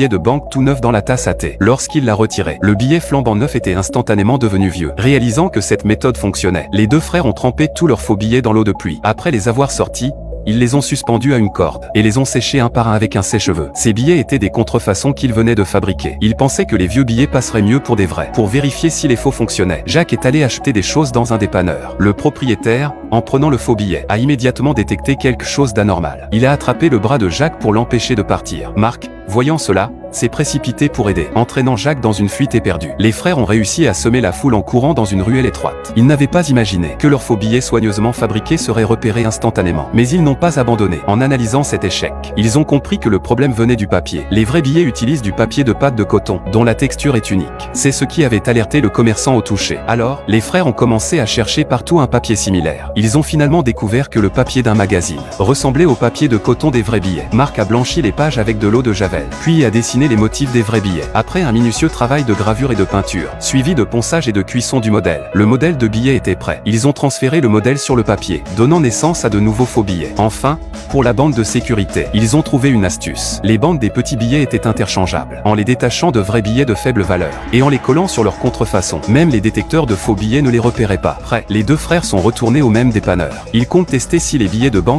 billet de banque tout neuf dans la tasse à thé. Lorsqu'il l'a retiré, le billet flambant neuf était instantanément devenu vieux. Réalisant que cette méthode fonctionnait, les deux frères ont trempé tous leurs faux billets dans l'eau de pluie. Après les avoir sortis, ils les ont suspendus à une corde et les ont séchés un par un avec un sèche-cheveux. Ces billets étaient des contrefaçons qu'ils venaient de fabriquer. Ils pensaient que les vieux billets passeraient mieux pour des vrais. Pour vérifier si les faux fonctionnaient, Jacques est allé acheter des choses dans un dépanneur. Le propriétaire, en prenant le faux billet, a immédiatement détecté quelque chose d'anormal. Il a attrapé le bras de Jacques pour l'empêcher de partir. Marc, voyant cela, s'est précipité pour aider, entraînant Jacques dans une fuite éperdue. Les frères ont réussi à semer la foule en courant dans une ruelle étroite. Ils n'avaient pas imaginé que leurs faux billets soigneusement fabriqués seraient repérés instantanément. Mais ils n'ont pas abandonné. En analysant cet échec, ils ont compris que le problème venait du papier. Les vrais billets utilisent du papier de pâte de coton, dont la texture est unique. C'est ce qui avait alerté le commerçant au toucher. Alors, les frères ont commencé à chercher partout un papier similaire. Ils ont finalement découvert que le papier d'un magazine ressemblait au papier de coton des vrais billets. Marc a blanchi les pages avec de l'eau de Javel, puis a dessiné les motifs des vrais billets. Après un minutieux travail de gravure et de peinture, suivi de ponçage et de cuisson du modèle, le modèle de billet était prêt. Ils ont transféré le modèle sur le papier, donnant naissance à de nouveaux faux billets. Enfin, pour la bande de sécurité, ils ont trouvé une astuce. Les bandes des petits billets étaient interchangeables, en les détachant de vrais billets de faible valeur, et en les collant sur leur contrefaçon. Même les détecteurs de faux billets ne les repéraient pas. Prêt, les deux frères sont retournés au même dépanneur. Ils comptent tester si les billets de banque